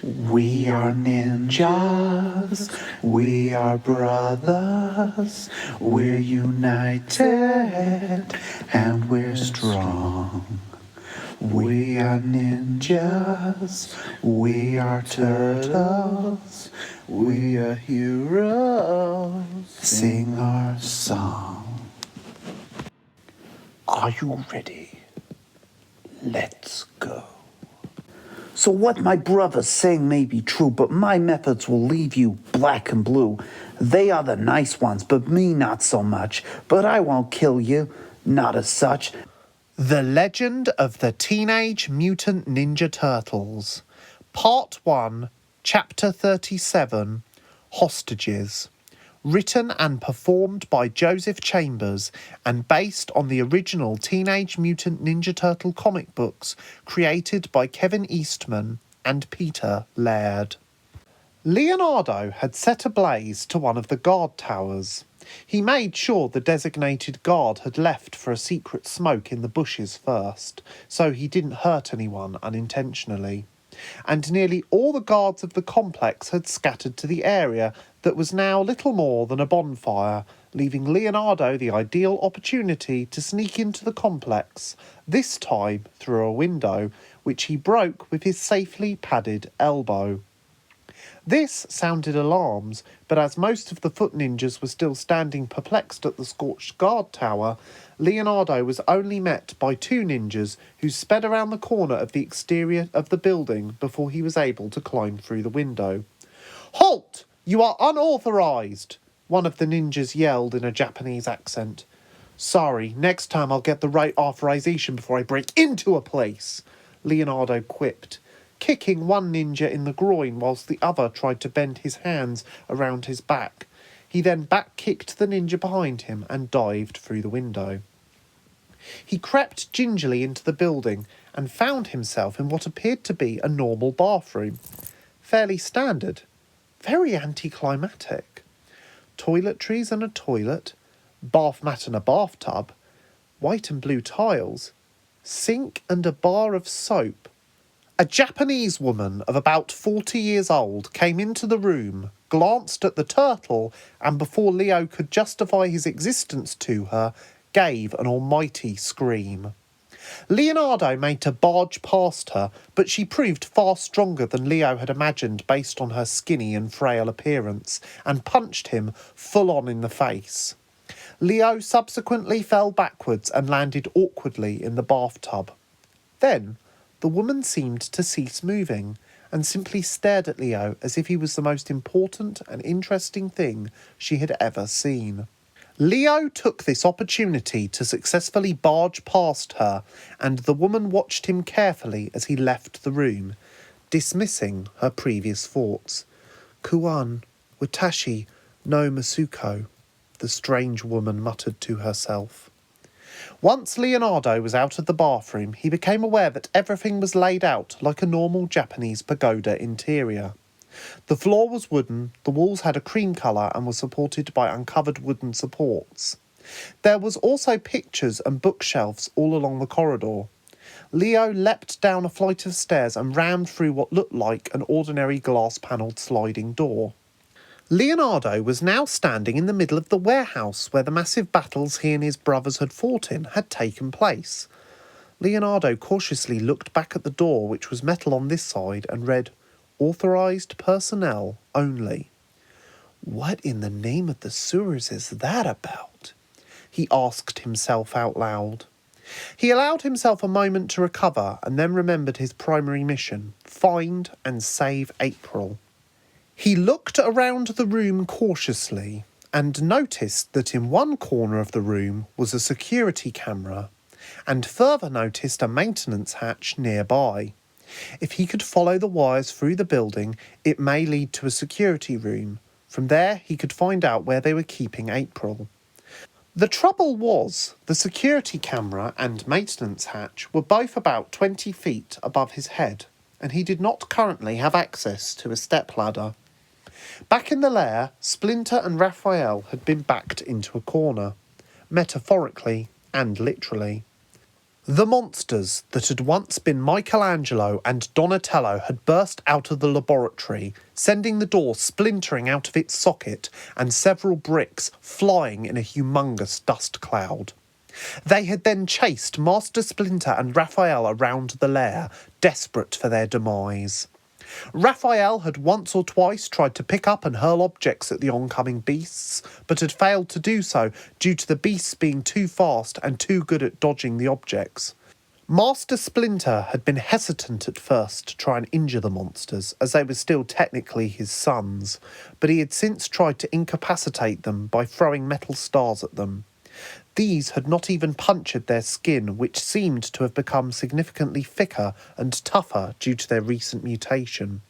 We are ninjas, we are brothers, we're united and we're strong. We are ninjas, we are turtles, we are heroes. Sing our song. Are you ready? Let's go. So what my brother's saying may be true, but my methods will leave you black and blue. They are the nice ones, but me not so much. But I won't kill you, not as such. The Legend of the Teenage Mutant Ninja Turtles, Part 1, Chapter 37, Hostages. Written and performed by Joseph Chambers and based on the original Teenage Mutant Ninja Turtle comic books created by Kevin Eastman and Peter Laird. Leonardo had set ablaze to one of the guard towers. He made sure the designated guard had left for a secret smoke in the bushes first, so he didn't hurt anyone unintentionally. And nearly all the guards of the complex had scattered to the area that was now little more than a bonfire, leaving Leonardo the ideal opportunity to sneak into the complex, this time through a window, which he broke with his safely padded elbow. This sounded alarms, but as most of the foot ninjas were still standing perplexed at the scorched guard tower, Leonardo was only met by two ninjas who sped around the corner of the exterior of the building before he was able to climb through the window. "Halt! You are unauthorized!" one of the ninjas yelled in a Japanese accent. "Sorry, next time I'll get the right authorization before I break into a place," Leonardo quipped, kicking one ninja in the groin whilst the other tried to bend his hands around his back. He then back-kicked the ninja behind him and dived through the window. He crept gingerly into the building and found himself in what appeared to be a normal bathroom. Fairly standard, very anticlimactic. Toiletries and a toilet, bath mat and a bathtub, white and blue tiles, sink and a bar of soap. A Japanese woman of about 40 years old came into the room, glanced at the turtle, and before Leo could justify his existence to her, gave an almighty scream. Leonardo made to barge past her, but she proved far stronger than Leo had imagined based on her skinny and frail appearance, and punched him full on in the face. Leo subsequently fell backwards and landed awkwardly in the bathtub. Then the woman seemed to cease moving and simply stared at Leo as if he was the most important and interesting thing she had ever seen. Leo took this opportunity to successfully barge past her, and the woman watched him carefully as he left the room, dismissing her previous thoughts. "Kuan, watashi no Masuko," the strange woman muttered to herself. Once Leonardo was out of the bathroom, he became aware that everything was laid out like a normal Japanese pagoda interior. The floor was wooden, the walls had a cream colour and were supported by uncovered wooden supports. There was also pictures and bookshelves all along the corridor. Leo leapt down a flight of stairs and rammed through what looked like an ordinary glass-panelled sliding door. Leonardo was now standing in the middle of the warehouse where the massive battles he and his brothers had fought in had taken place. Leonardo cautiously looked back at the door, which was metal on this side, and read, "Authorised personnel only." "What in the name of the sewers is that about?" he asked himself out loud. He allowed himself a moment to recover and then remembered his primary mission: find and save April. He looked around the room cautiously and noticed that in one corner of the room was a security camera, and further noticed a maintenance hatch nearby. If he could follow the wires through the building, it may lead to a security room. From there, he could find out where they were keeping April. The trouble was, the security camera and maintenance hatch were both about 20 feet above his head, and he did not currently have access to a stepladder. Back in the lair, Splinter and Raphael had been backed into a corner, metaphorically and literally. The monsters that had once been Michelangelo and Donatello had burst out of the laboratory, sending the door splintering out of its socket and several bricks flying in a humongous dust cloud. They had then chased Master Splinter and Raphael around the lair, desperate for their demise. Raphael had once or twice tried to pick up and hurl objects at the oncoming beasts, but had failed to do so due to the beasts being too fast and too good at dodging the objects. Master Splinter had been hesitant at first to try and injure the monsters, as they were still technically his sons, but he had since tried to incapacitate them by throwing metal stars at them. These had not even punctured their skin, which seemed to have become significantly thicker and tougher due to their recent mutation.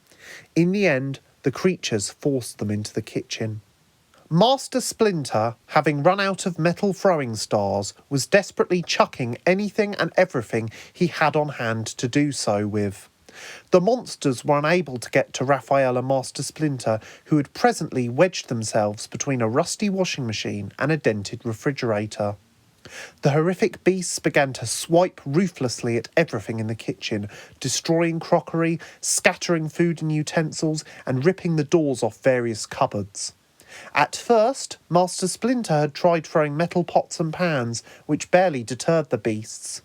In the end, the creatures forced them into the kitchen. Master Splinter, having run out of metal throwing stars, was desperately chucking anything and everything he had on hand to do so with. The monsters were unable to get to Raphael and Master Splinter, who had presently wedged themselves between a rusty washing machine and a dented refrigerator. The horrific beasts began to swipe ruthlessly at everything in the kitchen, destroying crockery, scattering food and utensils, and ripping the doors off various cupboards. At first, Master Splinter had tried throwing metal pots and pans, which barely deterred the beasts.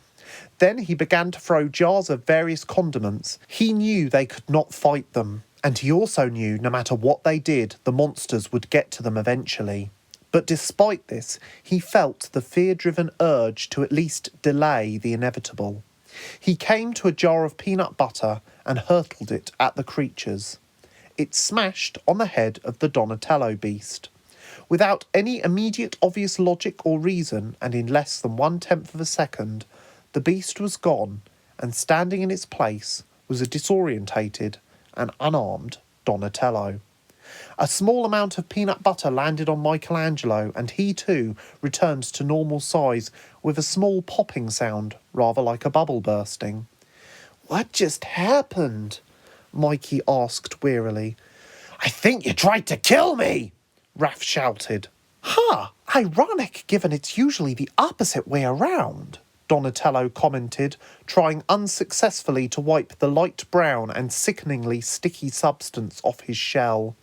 Then he began to throw jars of various condiments. He knew they could not fight them, and he also knew no matter what they did, the monsters would get to them eventually. But despite this, he felt the fear-driven urge to at least delay the inevitable. He came to a jar of peanut butter and hurtled it at the creatures. It smashed on the head of the Donatello beast. Without any immediate obvious logic or reason, and in less than 1/10 of a second, the beast was gone, and standing in its place was a disorientated and unarmed Donatello. A small amount of peanut butter landed on Michelangelo, and he too returned to normal size with a small popping sound, rather like a bubble bursting. "What just happened?" Mikey asked wearily. "I think you tried to kill me!" Raph shouted. Ironic given it's usually the opposite way around," Donatello commented, trying unsuccessfully to wipe the light brown and sickeningly sticky substance off his shell.